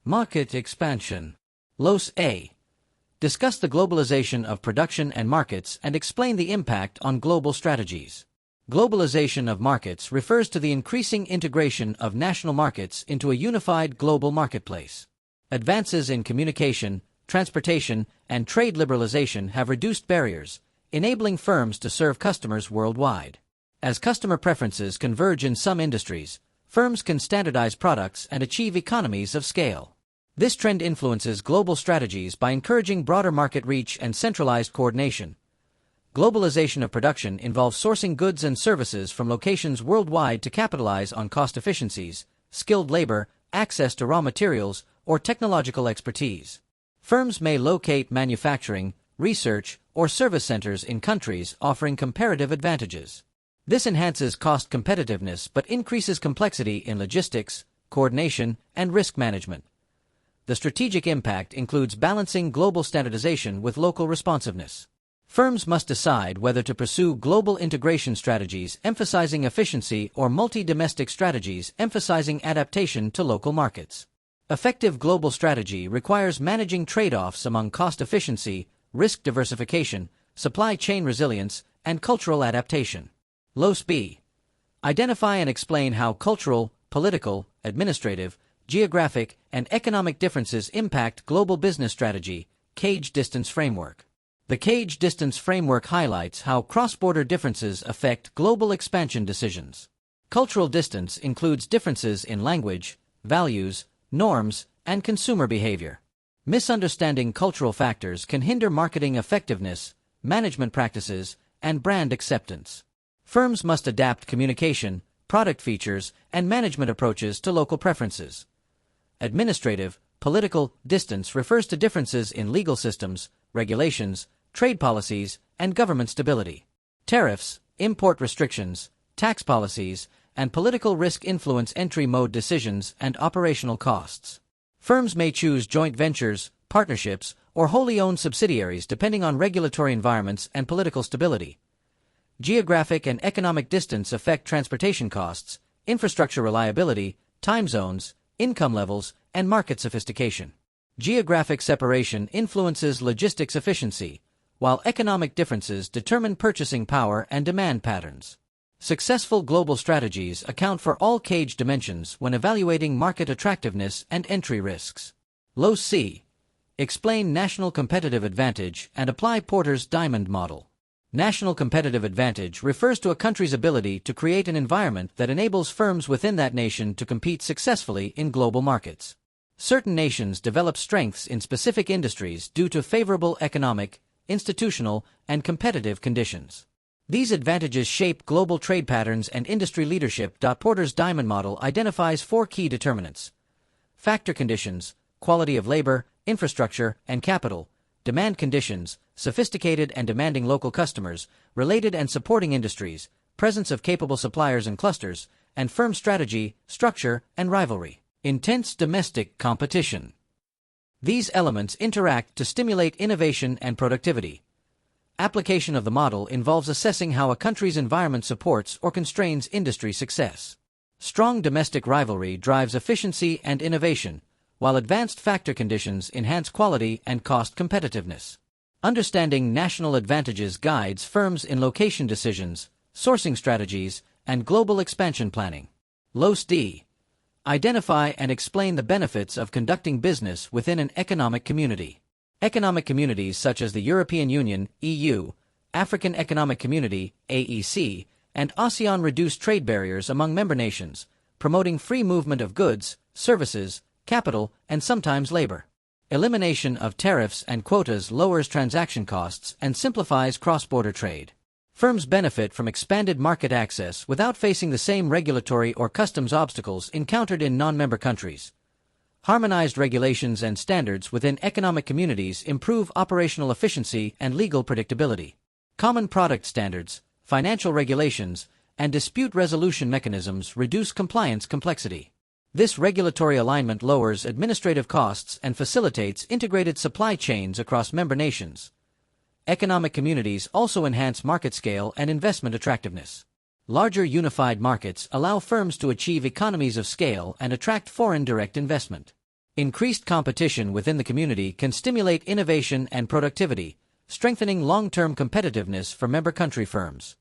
Market expansion. Los A. Discuss the globalization of production and markets and explain the impact on global strategies. Globalization of markets refers to the increasing integration of national markets into a unified global marketplace. Advances in communication, transportation, and trade liberalization have reduced barriers, enabling firms to serve customers worldwide. As customer preferences converge in some industries, firms can standardize products and achieve economies of scale. This trend influences global strategies by encouraging broader market reach and centralized coordination. Globalization of production involves sourcing goods and services from locations worldwide to capitalize on cost efficiencies, skilled labor, access to raw materials, or technological expertise. Firms may locate manufacturing, research, or service centers in countries offering comparative advantages. This enhances cost competitiveness but increases complexity in logistics, coordination, and risk management. The strategic impact includes balancing global standardization with local responsiveness. Firms must decide whether to pursue global integration strategies emphasizing efficiency or multi-domestic strategies emphasizing adaptation to local markets. Effective global strategy requires managing trade-offs among cost efficiency, risk diversification, supply chain resilience, and cultural adaptation. Los B. Identify and explain how cultural, political, administrative, geographic, and economic differences impact global business strategy. Cage Distance Framework. The Cage Distance Framework highlights how cross-border differences affect global expansion decisions. Cultural distance includes differences in language, values, norms, and consumer behavior. Misunderstanding cultural factors can hinder marketing effectiveness, management practices, and brand acceptance. Firms must adapt communication, product features, and management approaches to local preferences. Administrative, political distance refers to differences in legal systems, regulations, trade policies, and government stability. Tariffs, import restrictions, tax policies, and political risk influence entry mode decisions and operational costs. Firms may choose joint ventures, partnerships, or wholly owned subsidiaries depending on regulatory environments and political stability. Geographic and economic distance affect transportation costs, infrastructure reliability, time zones, income levels, and market sophistication. Geographic separation influences logistics efficiency, while economic differences determine purchasing power and demand patterns. Successful global strategies account for all cage dimensions when evaluating market attractiveness and entry risks. Los C. Explain national competitive advantage and apply Porter's diamond model. National competitive advantage refers to a country's ability to create an environment that enables firms within that nation to compete successfully in global markets. Certain nations develop strengths in specific industries due to favorable economic, institutional, and competitive conditions. These advantages shape global trade patterns and industry leadership. Porter's diamond model identifies 4 key determinants: factor conditions, quality of labor, infrastructure, and capital; demand conditions, sophisticated and demanding local customers, related and supporting industries, presence of capable suppliers and clusters; and firm strategy, structure, and rivalry. Intense domestic competition. These elements interact to stimulate innovation and productivity. Application of the model involves assessing how a country's environment supports or constrains industry success. Strong domestic rivalry drives efficiency and innovation, while advanced factor conditions enhance quality and cost competitiveness. Understanding national advantages guides firms in location decisions, sourcing strategies, and global expansion planning. Los D. Identify and explain the benefits of conducting business within an economic community. Economic communities such as the European Union, EU, African Economic Community, AEC, and ASEAN reduce trade barriers among member nations, promoting free movement of goods, services, capital, and sometimes labor. Elimination of tariffs and quotas lowers transaction costs and simplifies cross-border trade. Firms benefit from expanded market access without facing the same regulatory or customs obstacles encountered in non-member countries. Harmonized regulations and standards within economic communities improve operational efficiency and legal predictability. Common product standards, financial regulations, and dispute resolution mechanisms reduce compliance complexity. This regulatory alignment lowers administrative costs and facilitates integrated supply chains across member nations. Economic communities also enhance market scale and investment attractiveness. Larger unified markets allow firms to achieve economies of scale and attract foreign direct investment. Increased competition within the community can stimulate innovation and productivity, strengthening long-term competitiveness for member country firms.